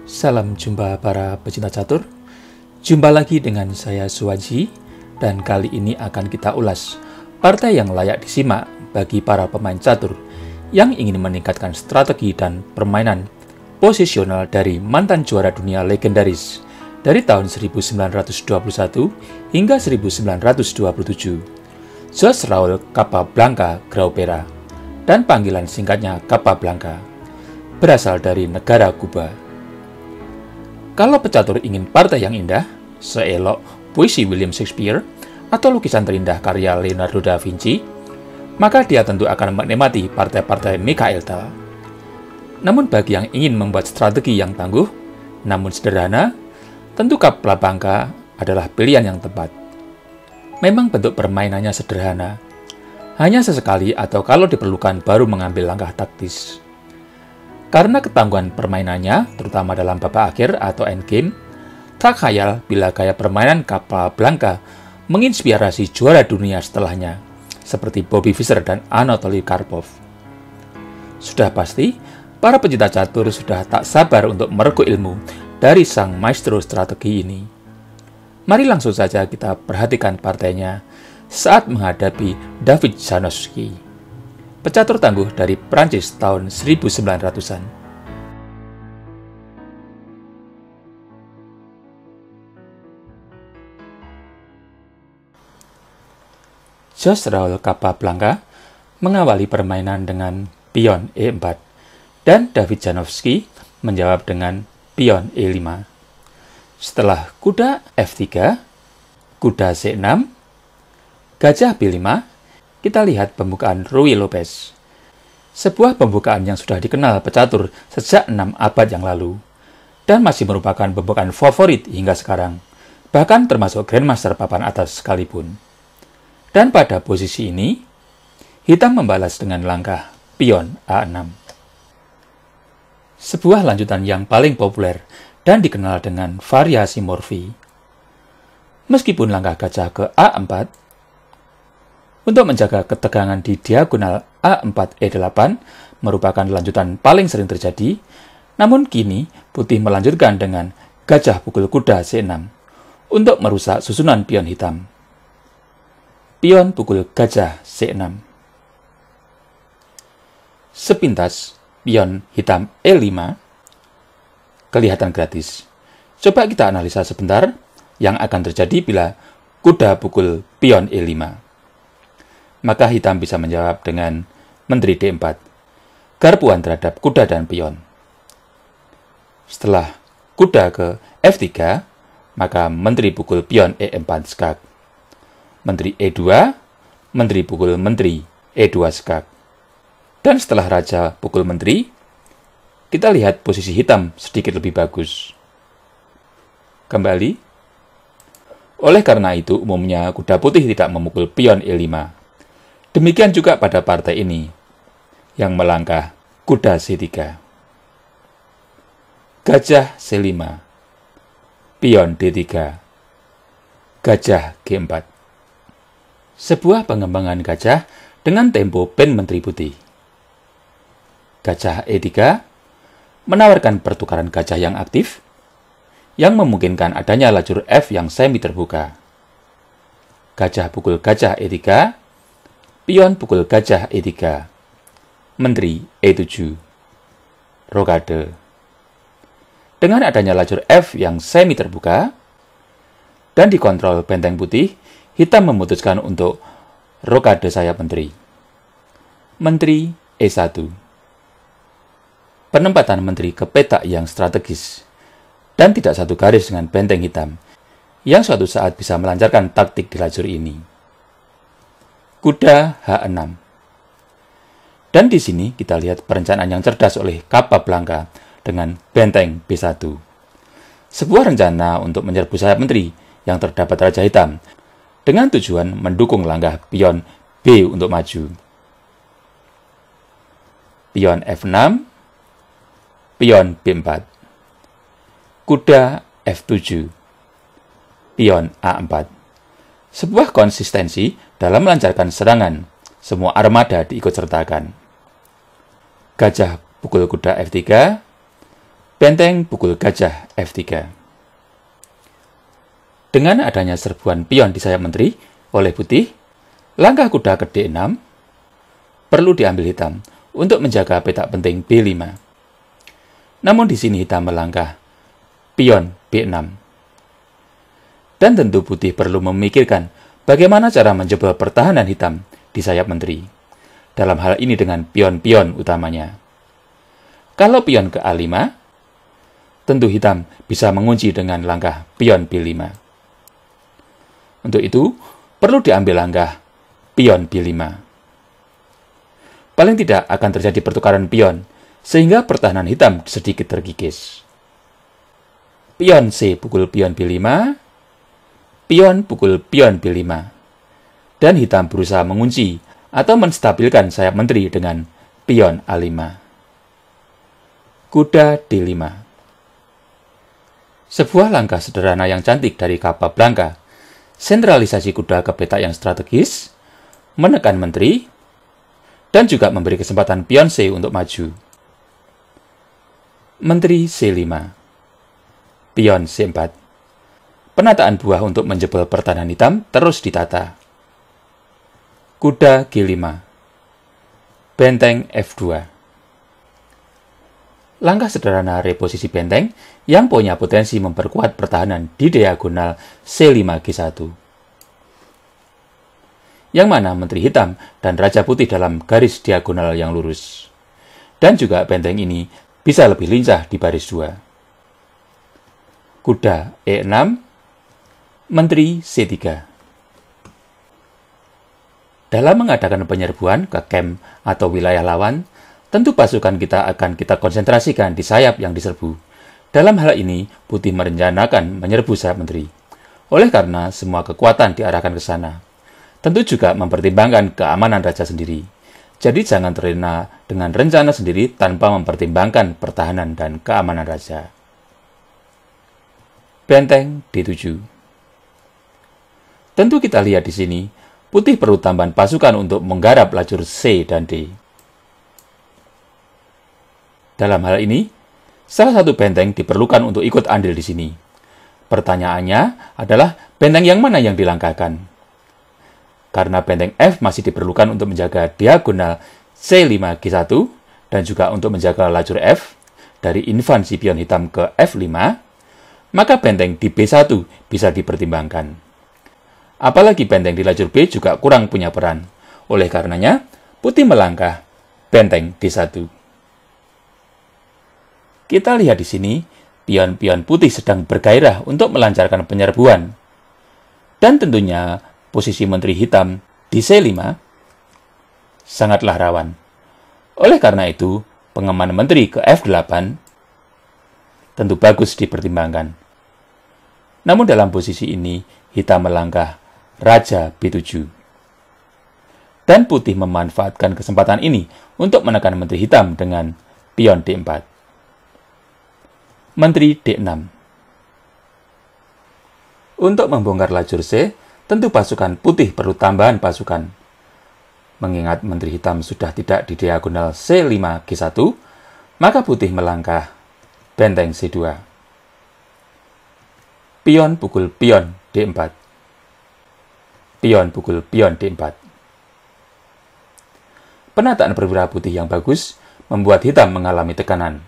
Salam jumpa para pecinta catur. Jumpa lagi dengan saya Suwaji, dan kali ini akan kita ulas partai yang layak disimak bagi para pemain catur yang ingin meningkatkan strategi dan permainan posisional dari mantan juara dunia legendaris dari tahun 1921 hingga 1927, Jose Raul Capablanca Graupera, dan panggilan singkatnya Capablanca, berasal dari negara Kuba. Kalau pecatur ingin partai yang indah, seelok puisi William Shakespeare atau lukisan terindah karya Leonardo da Vinci, maka dia tentu akan menikmati partai-partai Mikhail Tal. Namun bagi yang ingin membuat strategi yang tangguh, namun sederhana, tentu Capablanca adalah pilihan yang tepat. Memang bentuk permainannya sederhana, hanya sesekali atau kalau diperlukan baru mengambil langkah taktis. Karena ketangguhan permainannya, terutama dalam babak akhir atau endgame, tak khayal bila gaya permainan Capablanca menginspirasi juara dunia setelahnya, seperti Bobby Fischer dan Anatoly Karpov. Sudah pasti, para pecinta catur sudah tak sabar untuk merekuk ilmu dari sang maestro strategi ini. Mari langsung saja kita perhatikan partainya saat menghadapi David Janowski, pecatur tangguh dari Prancis tahun 1900-an. Jose Raul Capablanca mengawali permainan dengan pion E4 dan David Janowski menjawab dengan pion E5. Setelah kuda F3, kuda C6, gajah B5, kita lihat pembukaan Ruy Lopez. Sebuah pembukaan yang sudah dikenal pecatur sejak 6 abad yang lalu, dan masih merupakan pembukaan favorit hingga sekarang, bahkan termasuk Grandmaster papan atas sekalipun. Dan pada posisi ini, hitam membalas dengan langkah pion A6. Sebuah lanjutan yang paling populer dan dikenal dengan variasi Morphy. Meskipun langkah gajah ke A4, untuk menjaga ketegangan di diagonal A4-E8 merupakan lanjutan paling sering terjadi, namun kini putih melanjutkan dengan gajah pukul kuda C6 untuk merusak susunan pion hitam. Pion pukul gajah C6. Sepintas, pion hitam E5 kelihatan gratis. Coba kita analisa sebentar yang akan terjadi bila kuda pukul pion E5. Maka hitam bisa menjawab dengan menteri D4, garpuan terhadap kuda dan pion. Setelah kuda ke F3, maka menteri pukul pion E4 skak. Menteri E2, menteri pukul menteri E2 skak. Dan setelah raja pukul menteri, kita lihat posisi hitam sedikit lebih bagus. Kembali. Oleh karena itu, umumnya kuda putih tidak memukul pion E5. Demikian juga pada partai ini, yang melangkah kuda C3. Gajah C5, pion D3, gajah G4. Sebuah pengembangan gajah dengan tempo pen menteri putih. Gajah E3 menawarkan pertukaran gajah yang aktif, yang memungkinkan adanya lajur F yang semi terbuka. Gajah pukul gajah E3, pion pukul gajah E3, menteri E7, rokade. Dengan adanya lajur F yang semi terbuka dan dikontrol benteng putih, hitam memutuskan untuk rokade sayap menteri. Menteri E1. Penempatan menteri ke petak yang strategis dan tidak satu garis dengan benteng hitam, yang suatu saat bisa melancarkan taktik di lajur ini. Kuda H6. Dan di sini kita lihat perencanaan yang cerdas oleh Capablanca dengan benteng B1. Sebuah rencana untuk menyerbu sayap menteri yang terdapat raja hitam dengan tujuan mendukung langkah pion B untuk maju. Pion F6, pion B4, kuda F7, pion A4. Sebuah konsistensi dalam melancarkan serangan, semua armada diikut sertakan. Gajah pukul kuda F3, Benteng pukul gajah F3. Dengan adanya serbuan pion di sayap menteri oleh putih, langkah kuda ke D6 perlu diambil hitam untuk menjaga petak penting B5. Namun di sini hitam melangkah pion B6. Dan tentu putih perlu memikirkan bagaimana cara menjebol pertahanan hitam di sayap menteri. Dalam hal ini dengan pion-pion utamanya. Kalau pion ke A5, tentu hitam bisa mengunci dengan langkah pion B5. Untuk itu, perlu diambil langkah pion B5. Paling tidak akan terjadi pertukaran pion, sehingga pertahanan hitam sedikit terkikis. Pion C pukul pion B5, pion pukul pion B5. Dan hitam berusaha mengunci atau menstabilkan sayap menteri dengan pion A5. Kuda D5. Sebuah langkah sederhana yang cantik dari Capablanca, sentralisasi kuda ke petak yang strategis, menekan menteri, dan juga memberi kesempatan pion C untuk maju. Menteri C5, pion C4. Penataan buah untuk menjebol pertahanan hitam terus ditata. Kuda G5, benteng F2. Langkah sederhana reposisi benteng yang punya potensi memperkuat pertahanan di diagonal C5G1. Yang mana menteri hitam dan raja putih dalam garis diagonal yang lurus. Dan juga benteng ini bisa lebih lincah di baris 2. Kuda E6, menteri C3. Dalam mengadakan penyerbuan ke camp atau wilayah lawan, tentu pasukan kita akan kita konsentrasikan di sayap yang diserbu. Dalam hal ini, putih merencanakan menyerbu sayap menteri. Oleh karena semua kekuatan diarahkan ke sana. Tentu juga mempertimbangkan keamanan raja sendiri. Jadi jangan terlena dengan rencana sendiri tanpa mempertimbangkan pertahanan dan keamanan raja. Benteng D7. Tentu kita lihat di sini, putih perlu tambahan pasukan untuk menggarap lajur C dan D. Dalam hal ini, salah satu benteng diperlukan untuk ikut andil di sini. Pertanyaannya adalah benteng yang mana yang dilangkahkan? Karena benteng F masih diperlukan untuk menjaga diagonal C5G1 dan juga untuk menjaga lajur F dari invasi pion hitam ke F5, maka benteng di B1 bisa dipertimbangkan. Apalagi benteng di lajur B juga kurang punya peran. Oleh karenanya, putih melangkah benteng D1. Kita lihat di sini, pion-pion putih sedang bergairah untuk melancarkan penyerbuan. Dan tentunya, posisi menteri hitam di C5 sangatlah rawan. Oleh karena itu, pengaman menteri ke F8 tentu bagus dipertimbangkan. Namun dalam posisi ini, hitam melangkah Raja B7. Dan putih memanfaatkan kesempatan ini untuk menekan menteri hitam dengan pion D4. Menteri D6. Untuk membongkar lajur C, tentu pasukan putih perlu tambahan pasukan. Mengingat menteri hitam sudah tidak di diagonal C5G1, maka putih melangkah benteng C2. Pion pukul pion D4. Pion pukul pion D4. Penataan perwira putih yang bagus membuat hitam mengalami tekanan.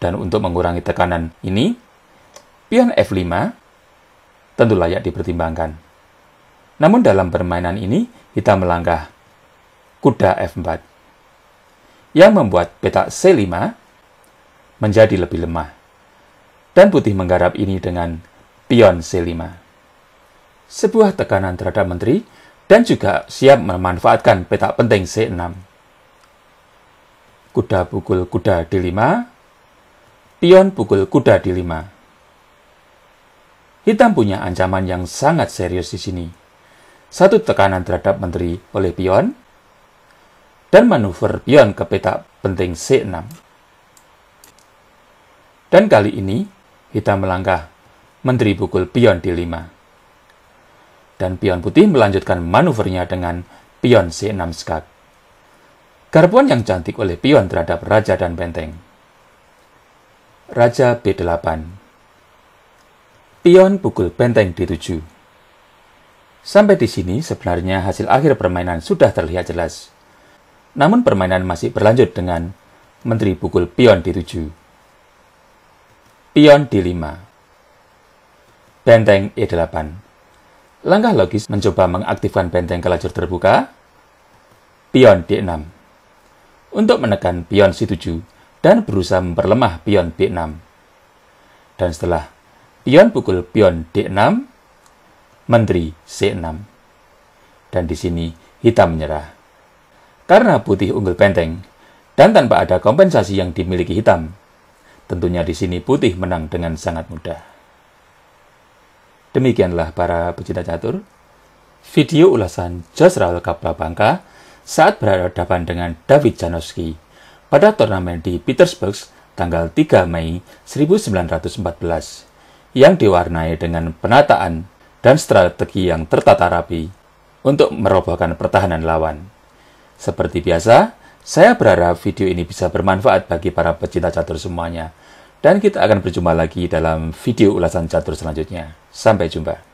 Dan untuk mengurangi tekanan ini, pion F5 tentu layak dipertimbangkan. Namun dalam permainan ini, hitam melangkah kuda F4, yang membuat petak C5 menjadi lebih lemah. Dan putih menggarap ini dengan pion C5. Sebuah tekanan terhadap menteri dan juga siap memanfaatkan petak penting C6. Kuda pukul kuda D5, pion pukul kuda D5. Hitam punya ancaman yang sangat serius di sini. Satu tekanan terhadap menteri oleh pion, dan manuver pion ke petak penting C6. Dan kali ini, hitam melangkah menteri pukul pion D5. Dan pion putih melanjutkan manuvernya dengan pion C6 skak. Garpuan yang cantik oleh pion terhadap raja dan benteng. Raja B8. Pion pukul benteng D7. Sampai di sini sebenarnya hasil akhir permainan sudah terlihat jelas. Namun permainan masih berlanjut dengan menteri pukul pion D7. Pion D5. Benteng E8. Langkah logis mencoba mengaktifkan benteng ke lajur terbuka. Pion D6. Untuk menekan pion C7 dan berusaha memperlemah pion B6. Dan setelah pion pukul pion D6, menteri C6. Dan di sini hitam menyerah. Karena putih unggul benteng, dan tanpa ada kompensasi yang dimiliki hitam, tentunya di sini putih menang dengan sangat mudah. Demikianlah para pecinta catur, video ulasan Jos Raul Capablanca saat berhadapan dengan David Janowski pada turnamen di Petersburg tanggal 3 Mei 1914. Yang diwarnai dengan penataan dan strategi yang tertata rapi untuk merobohkan pertahanan lawan. Seperti biasa, saya berharap video ini bisa bermanfaat bagi para pecinta catur semuanya, dan kita akan berjumpa lagi dalam video ulasan catur selanjutnya. Sampai jumpa.